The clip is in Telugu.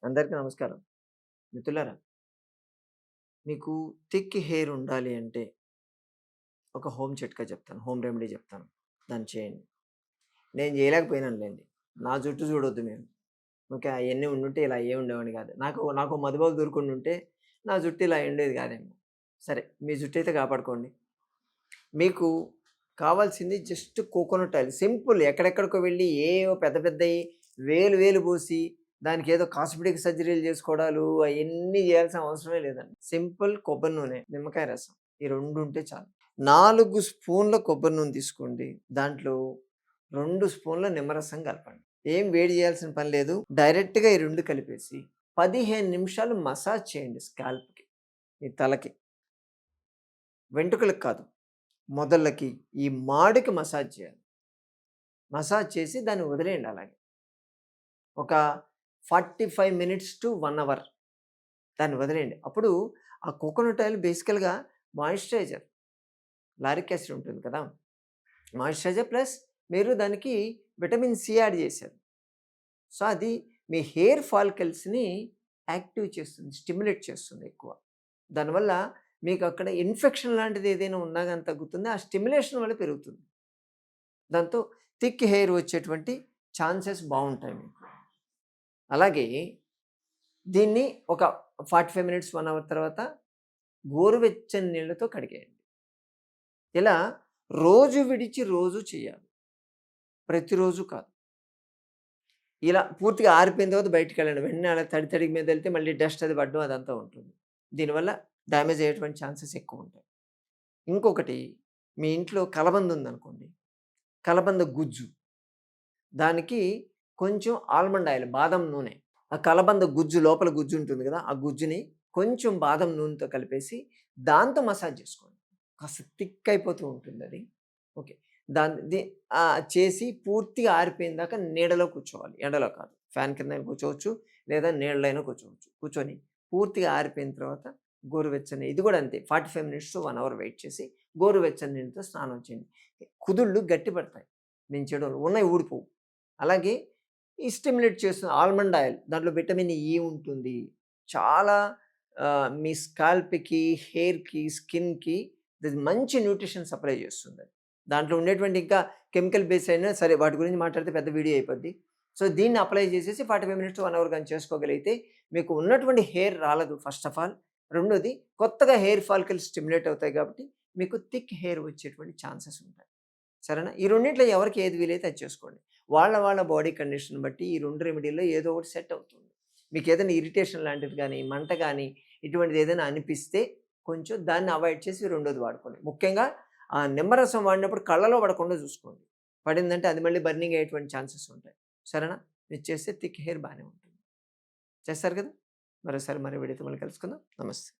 అందరికీ నమస్కారం. మిత్రులారా, మీకు థిక్ హెయిర్ ఉండాలి అంటే ఒక హోమ్ చిట్కా చెప్తాను. హోమ్ రెమెడీ చెప్తాను. దాన్ని చేయండి. నేను చేయలేకపోయినానులెండి. నా జుట్టు చూడొద్దు మీరు. ఓకే. అయన్నీ ఉండుంటే ఇలా అయ్యే ఉండేవాడిని కాదు. నాకు మధుబాబు దొరికుండుంటే నా జుట్టు ఇలా ఉండేది కాదేమో. సరే, మీ జుట్టయితే కాపాడుకోండి. మీకు కావాల్సింది జస్ట్ కోకోనట్ ఆయిల్. సింపుల్, ఎక్కడెక్కడికో వెళ్ళి ఏవో పెద్ద పెద్దయి వేలు వేలు పోసి దానికేదో కాస్మెటిక్ సర్జరీలు చేసుకోవడాలు అయన్నీ చేయాల్సిన అవసరమే లేదండి. సింపుల్ కొబ్బరి నూనె, నిమ్మకాయ రసం ఈ 2 ఉంటే చాలు. 4 స్పూన్ల కొబ్బరి నూనె తీసుకోండి. దాంట్లో 2 స్పూన్ల నిమ్మరసం కలపండి. ఏం వేడి చేయాల్సిన పని లేదు. డైరెక్ట్‌గా ఈ 2 కలిపేసి 15 నిమిషాలు మసాజ్ చేయండి స్కాల్ప్‌కి, మీ తలకి. వెంట్రుకలకి కాదు. మొదళ్ళకి, ఈ మాడుకి మసాజ్ చేయాలి. మసాజ్ చేసి దాన్ని వదిలేయండి అలాగే. ఒక 45 మినిట్స్ టు 1 అవర్ దాన్ని వదిలేయండి. అప్పుడు ఆ కోకోనట్ ఆయిల్ బేసికల్‌గా మాయిశ్చరైజర్. లారిక్ యాసిడ్ ఉంటుంది కదా! మాయిశ్చరైజర్ ప్లస్ మీరు దానికి విటమిన్ సి యాడ్ చేశారు. సో, అది మీ హెయిర్ ఫాలికల్స్‌ని యాక్టివ్ చేస్తుంది. స్టిమ్యులేట్ చేస్తుంది ఎక్కువ. దానివల్ల మీకు అక్కడ ఇన్ఫెక్షన్ లాంటిది ఏదైనా ఉన్నా గాని తగ్గుతుంది. ఆ స్టిమ్యులేషన్ వల్ల పెరుగుతుంది. దాంతో థిక్ హెయిర్ వచ్చేటువంటి ఛాన్సెస్ బావుంటాయి మీకు. అలాగే దీన్ని ఒక 45 మినిట్స్, 1 అవర్ తర్వాత గోరువెచ్చని నీళ్ళతో కడిగేయండి. ఇలా రోజు విడిచి రోజు చేయాలి. ప్రతిరోజు కాదు. ఇలా పూర్తిగా ఆరిపోయిన తర్వాత బయటికెళ్ళండి. వెంటనే అలా తడి తడి మీదెళ్తే మళ్ళీ డస్ట్ అది పడడం అదంతా ఉంటుంది. దీనివల్ల డ్యామేజ్ అయ్యేటువంటి ఛాన్సెస్ ఎక్కువుంటాయి. ఇంకొకటి, మీ ఇంట్లో కలబంద ఉందనుకోండి. కలబంద గుజ్జు. దానికి కొంచెం ఆల్మండ్ ఆయిల్, బాదం నూనె. ఆ కలబంద గుజ్జు లోపల గుజ్జు ఉంటుంది గదా! ఆ గుజ్జుని కొంచెం బాదం నూనెతో కలిపేసి దాంతో మసాజ్ చేసుకోండి. కాస్త థిక్ అయిపోతూ ఉంటుందది. ఓకే. దాన్ని చేసి పూర్తిగా ఆరిపోయిన దాకా నీడలో కూర్చోవాలి. ఎండలో కాదు. ఫ్యాన్ కిందైనా కూర్చోవచ్చు. లేదా నీడలో అయినా కూర్చోవచ్చు. కూర్చొని పూర్తిగా ఆరిపోయిన తర్వాత గోరువెచ్చని, ఇది గూడా అంతే, 45 మినిట్స్ టు 1 అవర్ వెయిట్ చేసి గోరువెచ్చని నీళ్ళతో స్నానం చేయండి. కుదుళ్ళు గట్టిపడతాయి. నేను చేయడం ఉన్నయి ఊడిపోవు. అలాగే ఈ స్టిమ్యులేట్ చేస్తుంది ఆల్మండ్ ఆయిల్. దాంట్లో విటమిన్ ఇ ఉంటుంది. చాలా మీ స్కాల్ప్‌కి, హెయిర్‌కి, స్కిన్‌కి ఇది మంచి న్యూట్రిషన్ సప్లై చేస్తుందది. దాంట్లో ఉండేటువంటి ఇంకా కెమికల్ బేస్ అయినా సరే, వాటి గురించి మాట్లాడితే పెద్ద వీడియో అయిపోద్ది. సో, దీన్ని అప్లై చేసేసి 45 మినిట్స్ టు 1 అవర్ గాని చేసుకోగలిగితే మీకు ఉన్నటువంటి హెయిర్ రాలదు ఫస్ట్ ఆఫ్ ఆల్. రెండోది, కొత్తగా హెయిర్ ఫాలికల్స్ స్టిమ్యులేట్ అవుతాయి కాబట్టి మీకు థిక్ హెయిర్ వచ్చేటువంటి ఛాన్సెస్ ఉంటాయి. సరేనా? ఈ రెండిట్లో ఎవరికి ఏది వీలైతే అది చేసుకోండి. వాళ్ళ బాడీ కండిషన్ బట్టి ఈ 2 రెమెడీల్లో ఏదో ఒకటి సెట్ అవుతుంది. మీకేదైనా ఇరిటేషన్ లాంటిది గానీ, మంట గానీ, ఇటువంటిది ఏదైనా అనిపిస్తే కొంచెం దాన్ని అవాయిడ్ చేసి రెండోది వాడుకోండి. ముఖ్యంగా ఆ నిమ్మరసం వాడినప్పుడు కళ్ళలో పడకుండా చూసుకోండి. పడిందంటే అది మళ్ళీ బర్నింగ్ అయ్యేటువంటి ఛాన్సెస్ ఉంటాయి. సరేనా? మీరు చేస్తే థిక్ హెయిర్ బానే ఉంటుంది. చేస్తారు కదా! మరోసారి మరో వీడియోతో మళ్ళీ కలుసుకుందాం. నమస్తే.